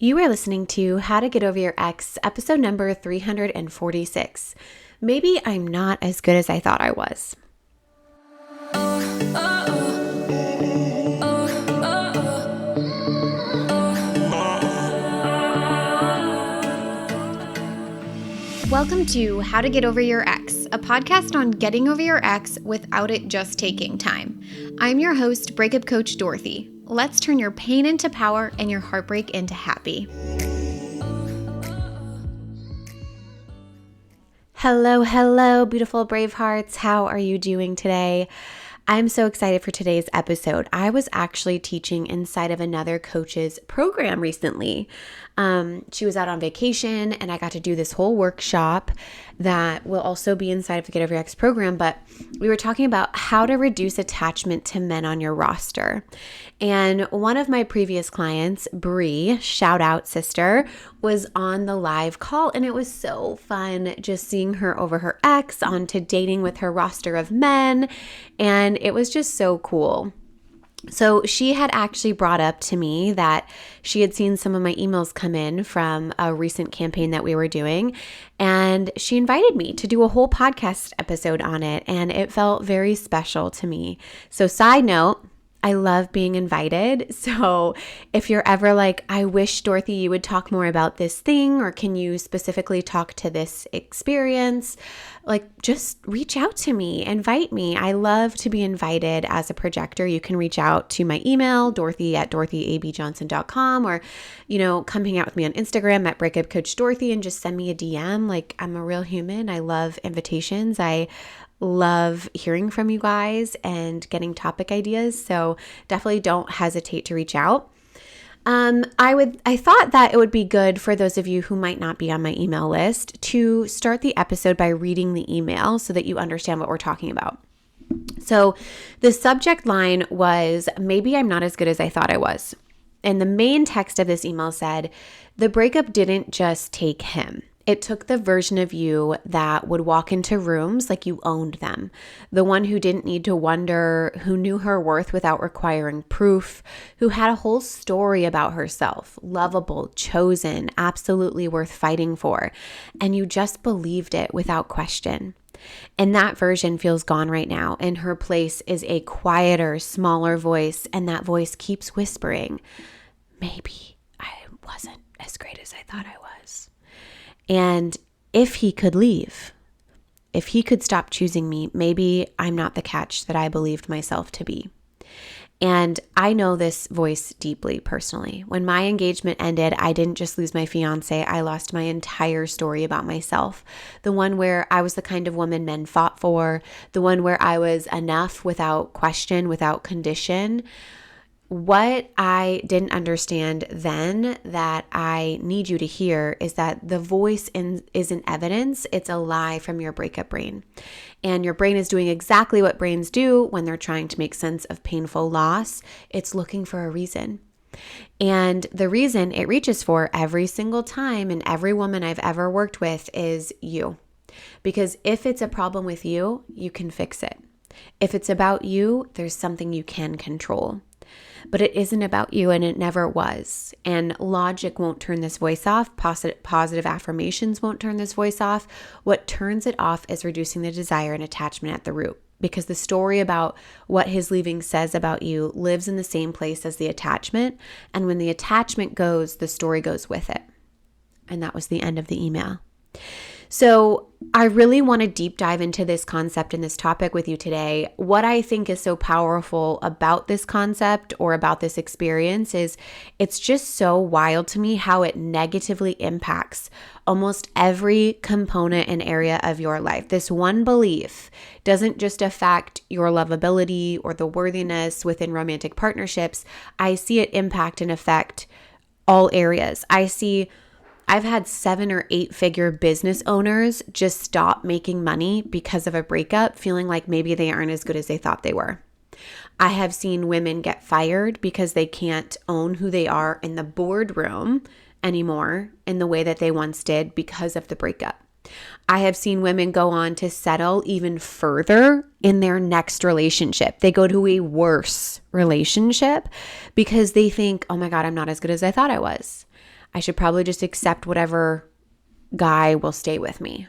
You are listening to How to Get Over Your Ex, episode number 346. Maybe I'm not as good as I thought I was. Welcome to How to Get Over Your Ex, a podcast on getting over your ex without it just taking time. I'm your host, Breakup Coach Dorothy. Let's turn your pain into power and your heartbreak into happy. Hello, beautiful brave hearts. How are you doing today? I'm so excited for today's episode. I was actually teaching inside of another coach's program recently. She was out on vacation and I got to do this whole workshop that will also be inside of the Get Over Your Ex program, but we were talking about how to reduce attachment to men on your roster. And one of my previous clients, Bree, shout out sister, was on the live call, and it was so fun just seeing her over her ex onto dating with her roster of men, and it was just so cool. So she had actually brought up to me that she had seen some of my emails come in from a recent campaign that we were doing, and she invited me to do a whole podcast episode on it, and it felt very special to me. So side note, I love being invited. So if you're ever like, I wish, Dorothy, you would talk more about this thing, or can you specifically talk to this experience? Like, just reach out to me, invite me. I love to be invited as a projector. You can reach out to my email, dorothy@dorothyabjohnson.com, or, come hang out with me on Instagram at Breakup Coach Dorothy and just send me a DM. Like, I'm a real human. I love invitations. I love hearing from you guys and getting topic ideas. So definitely don't hesitate to reach out. I thought that it would be good for those of you who might not be on my email list to start the episode by reading the email so that you understand what we're talking about. So the subject line was, maybe I'm not as good as I thought I was. And the main text of this email said, the breakup didn't just take him. It took the version of you that would walk into rooms like you owned them. The one who didn't need to wonder, who knew her worth without requiring proof, who had a whole story about herself, lovable, chosen, absolutely worth fighting for. And you just believed it without question. And that version feels gone right now. In her place is a quieter, smaller voice. And that voice keeps whispering, maybe I wasn't as great as I thought I was. And if he could leave, if he could stop choosing me, maybe I'm not the catch that I believed myself to be. And I know this voice deeply personally. When my engagement ended, I didn't just lose my fiance, I lost my entire story about myself. The one where I was the kind of woman men fought for, the one where I was enough without question, without condition. What I didn't understand then that I need you to hear is that the voice isn't evidence. It's a lie from your breakup brain. And your brain is doing exactly what brains do when they're trying to make sense of painful loss. It's looking for a reason. And the reason it reaches for every single time and every woman I've ever worked with is you. Because if it's a problem with you, you can fix it. If it's about you, there's something you can control. But it isn't about you, and it never was. And logic won't turn this voice off. Positive affirmations won't turn this voice off. What turns it off is reducing the desire and attachment at the root. Because the story about what his leaving says about you lives in the same place as the attachment. And when the attachment goes, the story goes with it. And that was the end of the email. So I really want to deep dive into this concept and this topic with you today. What I think is so powerful about this concept or about this experience is it's just so wild to me how it negatively impacts almost every component and area of your life. This one belief doesn't just affect your lovability or the worthiness within romantic partnerships. I see it impact and affect all areas. I've had 7 or 8 figure business owners just stop making money because of a breakup, feeling like maybe they aren't as good as they thought they were. I have seen women get fired because they can't own who they are in the boardroom anymore in the way that they once did because of the breakup. I have seen women go on to settle even further in their next relationship. They go to a worse relationship because they think, oh my God, I'm not as good as I thought I was. I should probably just accept whatever guy will stay with me.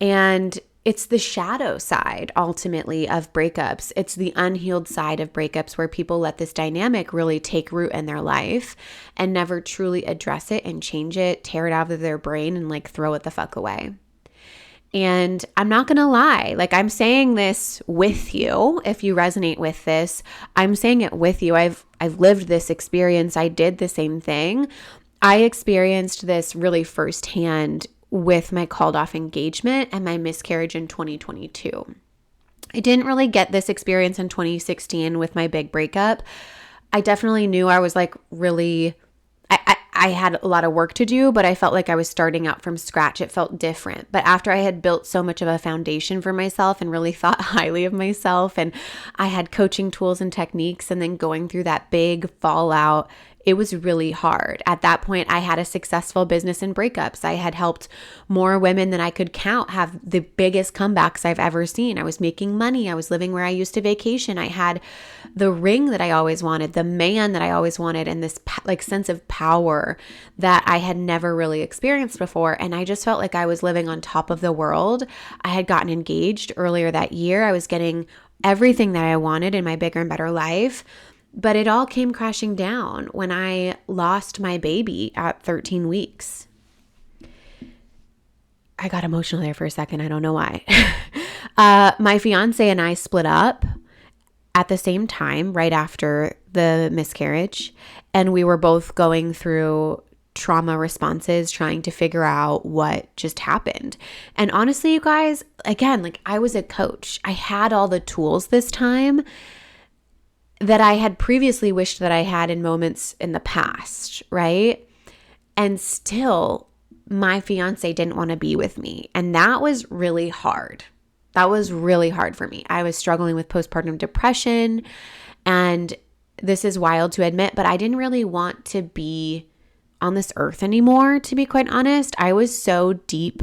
And it's the shadow side, ultimately, of breakups. It's the unhealed side of breakups where people let this dynamic really take root in their life and never truly address it and change it, tear it out of their brain and like throw it the fuck away. And I'm not going to lie, like I'm saying this with you. If you resonate with this, I'm saying it with you. I've lived this experience. I did the same thing. I experienced this really firsthand with my called off engagement and my miscarriage in 2022. I didn't really get this experience in 2016 with my big breakup. I definitely knew I was like really, I had a lot of work to do, but I felt like I was starting out from scratch. It felt different. But after I had built so much of a foundation for myself and really thought highly of myself, and I had coaching tools and techniques, and then going through that big fallout, it was really hard. At that point, I had a successful business in breakups. I had helped more women than I could count have the biggest comebacks I've ever seen. I was making money. I was living where I used to vacation. I had the ring that I always wanted, the man that I always wanted, and this like sense of power that I had never really experienced before. And I just felt like I was living on top of the world. I had gotten engaged earlier that year. I was getting everything that I wanted in my bigger and better life. But it all came crashing down when I lost my baby at 13 weeks. I got emotional there for a second. I don't know why. My fiance and I split up at the same time, right after the miscarriage. And we were both going through trauma responses, trying to figure out what just happened. And honestly, you guys, again, like I was a coach. I had all the tools this time that I had previously wished that I had in moments in the past, right? And still, my fiance didn't want to be with me. And that was really hard. That was really hard for me. I was struggling with postpartum depression. And this is wild to admit, but I didn't really want to be on this earth anymore, to be quite honest. I was so deep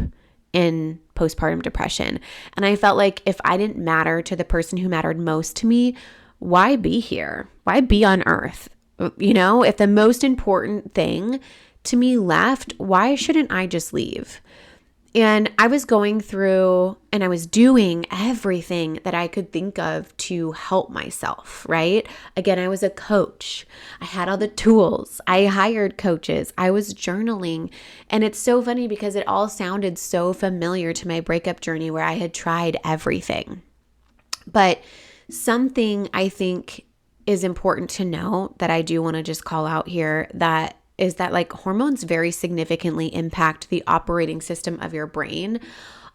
in postpartum depression. And I felt like if I didn't matter to the person who mattered most to me, why be here? Why be on earth? You know, if the most important thing to me left, why shouldn't I just leave? And I was going through and I was doing everything that I could think of to help myself, right? Again, I was a coach. I had all the tools. I hired coaches. I was journaling. And it's so funny because it all sounded so familiar to my breakup journey where I had tried everything. But something I think is important to know that I do want to just call out here that is that like hormones very significantly impact the operating system of your brain.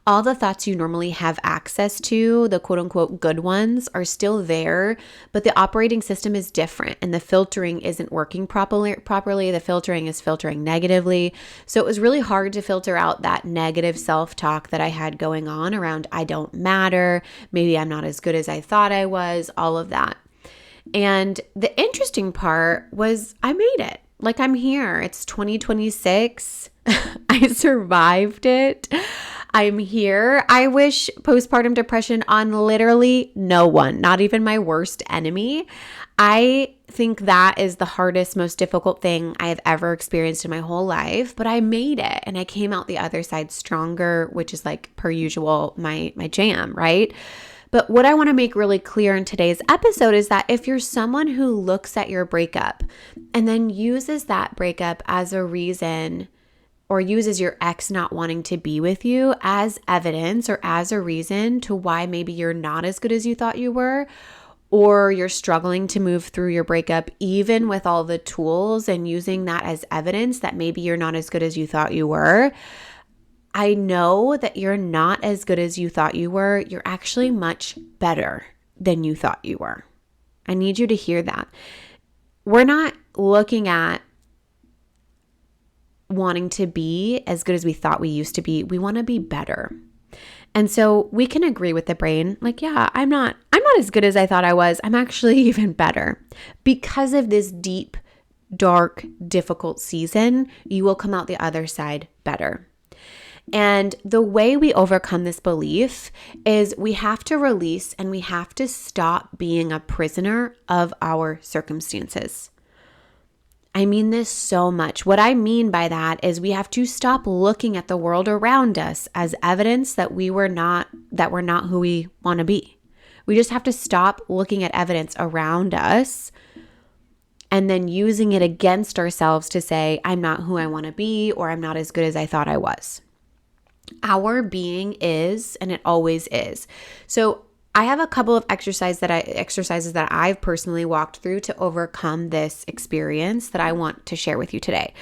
All the thoughts you normally have access to, the quote unquote good ones, are still there, but the operating system is different and the filtering isn't working properly. The filtering is filtering negatively. So it was really hard to filter out that negative self-talk that I had going on around I don't matter, maybe I'm not as good as I thought I was, all of that. And the interesting part was I made it. Like I'm here. It's 2026. I survived it. I'm here. I wish postpartum depression on literally no one, not even my worst enemy. I think that is the hardest, most difficult thing I have ever experienced in my whole life, but I made it and I came out the other side stronger, which is like per usual, my jam, right? But what I want to make really clear in today's episode is that if you're someone who looks at your breakup and then uses that breakup as a reason or uses your ex not wanting to be with you as evidence or as a reason to why maybe you're not as good as you thought you were, or you're struggling to move through your breakup even with all the tools and using that as evidence that maybe you're not as good as you thought you were, I know that you're not as good as you thought you were. You're actually much better than you thought you were. I need you to hear that. We're not looking at wanting to be as good as we thought we used to be. We want to be better. And so we can agree with the brain, like, yeah, I'm not as good as I thought I was. I'm actually even better. Because of this deep, dark, difficult season, you will come out the other side better. And the way we overcome this belief is we have to release and we have to stop being a prisoner of our circumstances. I mean this so much. What I mean by that is we have to stop looking at the world around us as evidence that we're not who we want to be. We just have to stop looking at evidence around us and then using it against ourselves to say, I'm not who I want to be, or I'm not as good as I thought I was. Our being is, and it always is. So I have a couple of exercises that I've personally walked through to overcome this experience that I want to share with you today.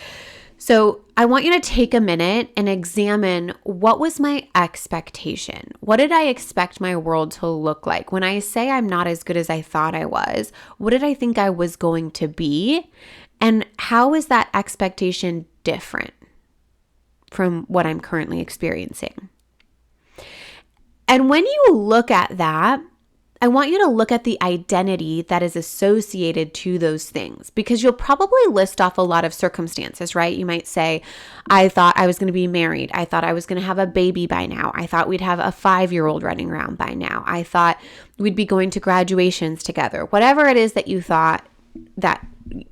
So I want you to take a minute and examine, what was my expectation? What did I expect my world to look like? When I say I'm not as good as I thought I was, what did I think I was going to be? And how is that expectation different from what I'm currently experiencing? And when you look at that, I want you to look at the identity that is associated to those things, because you'll probably list off a lot of circumstances, right? You might say, I thought I was going to be married. I thought I was going to have a baby by now. I thought we'd have a 5-year-old running around by now. I thought we'd be going to graduations together. Whatever it is that you thought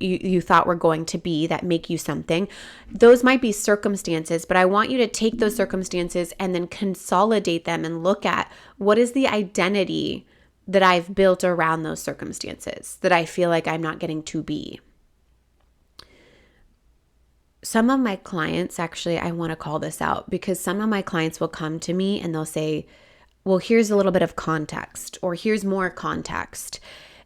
you thought were going to be that make you something, those might be circumstances, but I want you to take those circumstances and then consolidate them and look at, what is the identity that I've built around those circumstances that I feel like I'm not getting to be. Some of my clients, actually, I want to call this out, because some of my clients will come to me and they'll say, well, here's a little bit of context, or here's more context.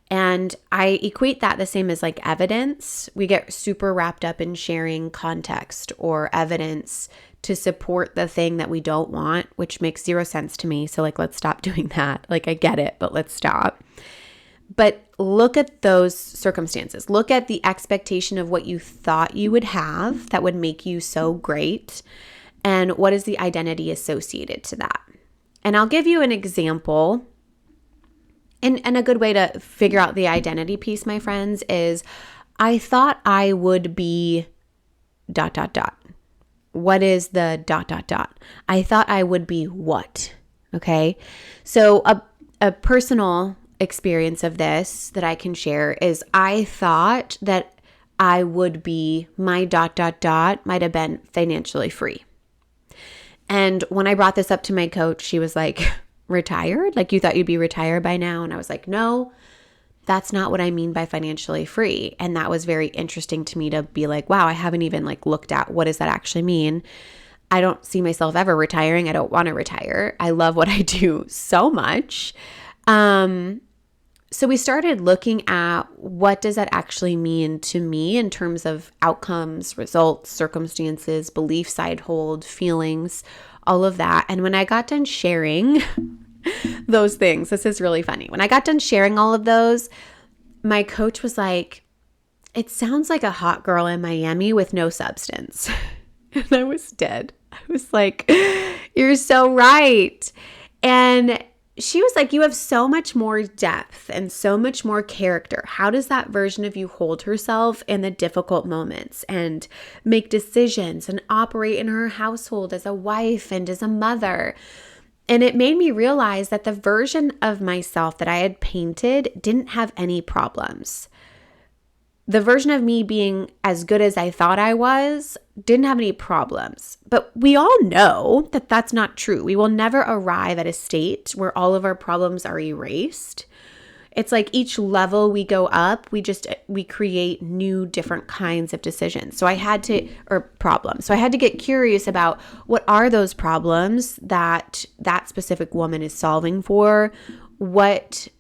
And I equate that the same as like evidence. We get super wrapped up in sharing context or evidence to support the thing that we don't want, which makes zero sense to me. So like, let's stop doing that. Like, I get it, but let's stop. But look at those circumstances. Look at the expectation of what you thought you would have that would make you so great. And what is the identity associated to that? And I'll give you an example. And a good way to figure out the identity piece, my friends, is I thought I would be ... What is the ... I thought I would be what? Okay. So a personal experience of this that I can share is, I thought that I would be, my ... might have been financially free. And when I brought this up to my coach, she was like, retired? Like, you thought you'd be retired by now? And I was like, no, that's not what I mean by financially free. And that was very interesting to me to be like, wow, I haven't even like looked at what does that actually mean. I don't see myself ever retiring. I don't want to retire. I love what I do so much. So we started looking at, what does that actually mean to me in terms of outcomes, results, circumstances, beliefs I'd hold, feelings, all of that. And when I got done sharing those things, this is really funny. When I got done sharing all of those, my coach was like, it sounds like a hot girl in Miami with no substance. And I was dead. I was like, you're so right. And she was like, you have so much more depth and so much more character. How does that version of you hold herself in the difficult moments and make decisions and operate in her household as a wife and as a mother? And it made me realize that the version of myself that I had painted didn't have any problems. The version of me being as good as I thought I was didn't have any problems. But we all know that that's not true. We will never arrive at a state where all of our problems are erased. It's like each level we go up, we create new different kinds of decisions. So I had to get curious about, what are those problems that specific woman is solving for? Or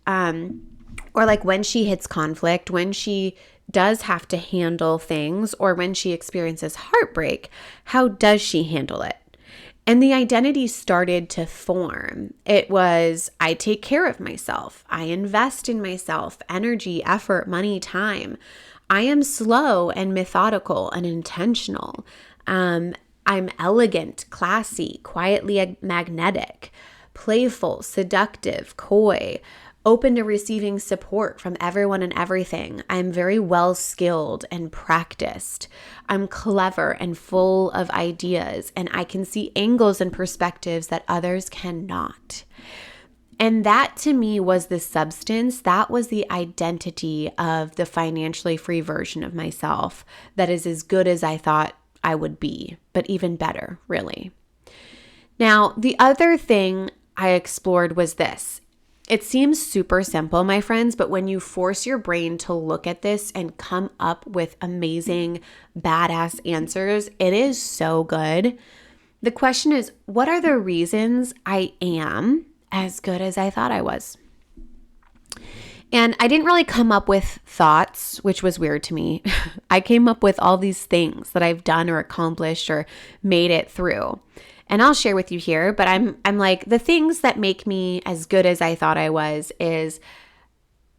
like when she hits conflict, when she does have to handle things, or when she experiences heartbreak, how does she handle it? And the identity started to form. It was, I take care of myself. I invest in myself, energy, effort, money, time. I am slow and methodical and intentional. I'm elegant, classy, quietly magnetic, playful, seductive, coy, open to receiving support from everyone and everything. I'm very well skilled and practiced. I'm clever and full of ideas, and I can see angles and perspectives that others cannot. And that to me was the substance, that was the identity of the financially free version of myself that is as good as I thought I would be, but even better, really. Now, the other thing I explored was this. It seems super simple, my friends, but when you force your brain to look at this and come up with amazing, badass answers, it is so good. The question is, what are the reasons I am as good as I thought I was? And I didn't really come up with thoughts, which was weird to me. I came up with all these things that I've done or accomplished or made it through. And I'll share with you here, but I'm like, the things that make me as good as I thought I was is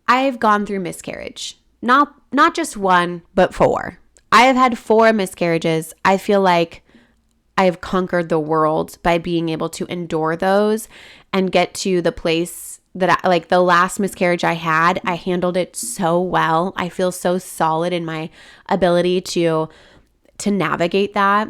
I've gone through miscarriage. Not just one, but 4. I have had 4 miscarriages. I feel like I have conquered the world by being able to endure those and get to the place that like the last miscarriage I had, I handled it so well. I feel so solid in my ability to navigate that.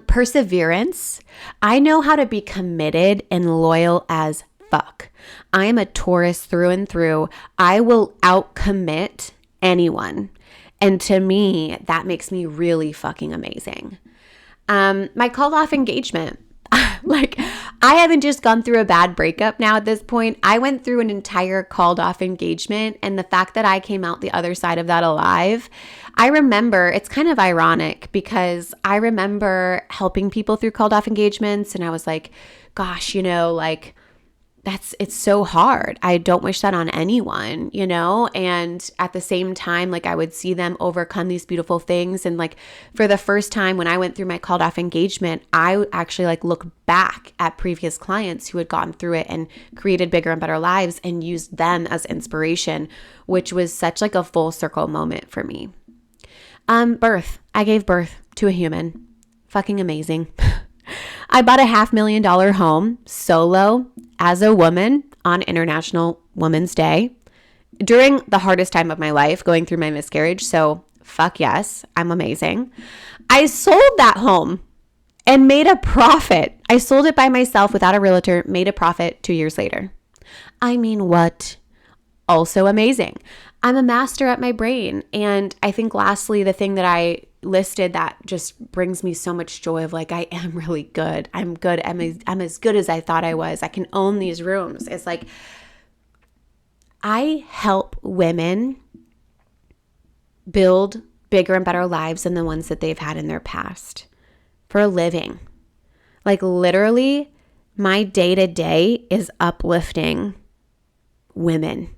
Perseverance. I know how to be committed and loyal as fuck. I am a Taurus through and through. I will outcommit anyone. And to me, that makes me really fucking amazing. My called off engagement. Like, I haven't just gone through a bad breakup now at this point. I went through an entire called off engagement, and the fact that I came out the other side of that alive, I remember, it's kind of ironic because I remember helping people through called off engagements, and I was like, gosh, like, it's so hard. I don't wish that on anyone, and at the same time, like, I would see them overcome these beautiful things. And like, for the first time when I went through my called off engagement, I actually like look back at previous clients who had gotten through it and created bigger and better lives and used them as inspiration, which was such like a full circle moment for me. Birth. I gave birth to a human. Fucking amazing. I bought a $500,000 home solo as a woman on International Women's Day during the hardest time of my life, going through my miscarriage. So fuck yes, I'm amazing. I sold that home and made a profit. I sold it by myself without a realtor, made a profit 2 years later. I mean, what? Also amazing. I'm a master at my brain. And I think lastly, the thing that I listed that just brings me so much joy of like, I am really good. I'm good. I'm as good as I thought I was. I can own these rooms. It's like, I help women build bigger and better lives than the ones that they've had in their past for a living. Like literally, my day-to-day is uplifting women.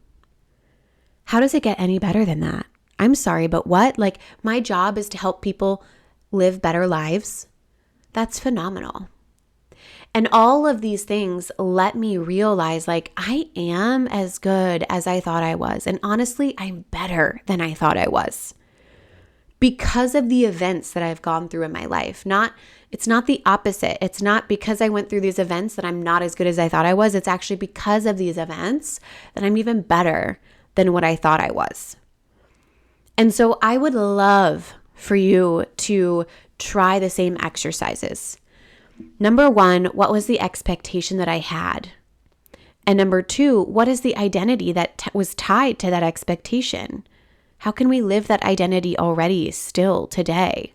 How does it get any better than that? I'm sorry, but what? Like, my job is to help people live better lives. That's phenomenal. And all of these things let me realize, like, I am as good as I thought I was. And honestly, I'm better than I thought I was because of the events that I've gone through in my life. It's not the opposite. It's not because I went through these events that I'm not as good as I thought I was. It's actually because of these events that I'm even better than what I thought I was. And so I would love for you to try the same exercises. Number 1, what was the expectation that I had? And number 2, what is the identity that was tied to that expectation? How can we live that identity already still today?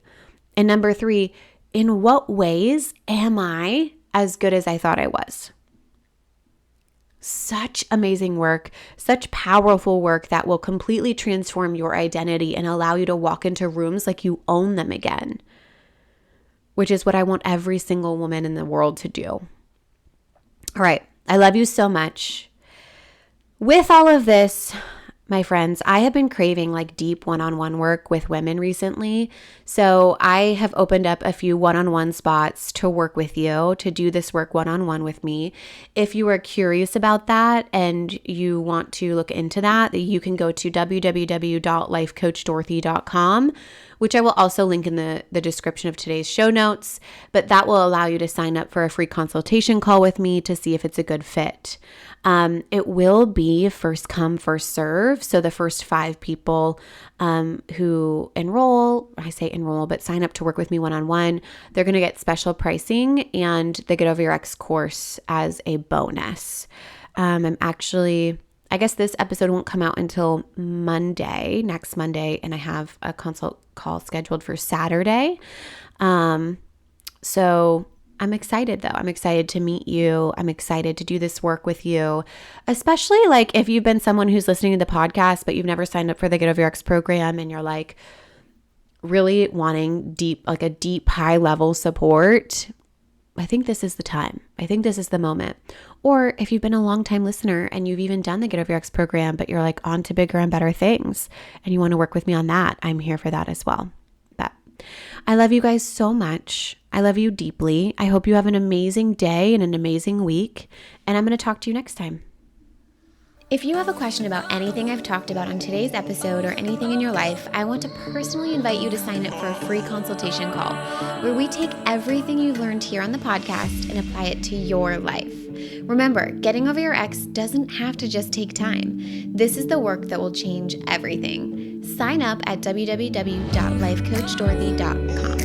And number 3, in what ways am I as good as I thought I was? Such amazing work, such powerful work that will completely transform your identity and allow you to walk into rooms like you own them again, which is what I want every single woman in the world to do. All right. I love you so much. With all of this, my friends, I have been craving like deep one-on-one work with women recently. So I have opened up a few one-on-one spots to work with you, to do this work one-on-one with me. If you are curious about that and you want to look into that, you can go to www.lifecoachdorothy.com. which I will also link in the description of today's show notes. But that will allow you to sign up for a free consultation call with me to see if it's a good fit. It will be first come, first serve. So the first 5 people who enroll, I say enroll, but sign up to work with me one-on-one, they're going to get special pricing and the Get Over Your Ex course as a bonus. I guess this episode won't come out until next Monday, and I have a consult call scheduled for Saturday. So I'm excited though. I'm excited to meet you. I'm excited to do this work with you, especially like if you've been someone who's listening to the podcast, but you've never signed up for the Get Over Your Ex program and you're like really wanting a deep, high level support. I think this is the time. I think this is the moment. Or if you've been a long time listener and you've even done the Get Over Your Ex program, but you're like on to bigger and better things and you want to work with me on that, I'm here for that as well. But I love you guys so much. I love you deeply. I hope you have an amazing day and an amazing week. And I'm going to talk to you next time. If you have a question about anything I've talked about on today's episode or anything in your life, I want to personally invite you to sign up for a free consultation call where we take everything you've learned here on the podcast and apply it to your life. Remember, getting over your ex doesn't have to just take time. This is the work that will change everything. Sign up at www.lifecoachdorothy.com.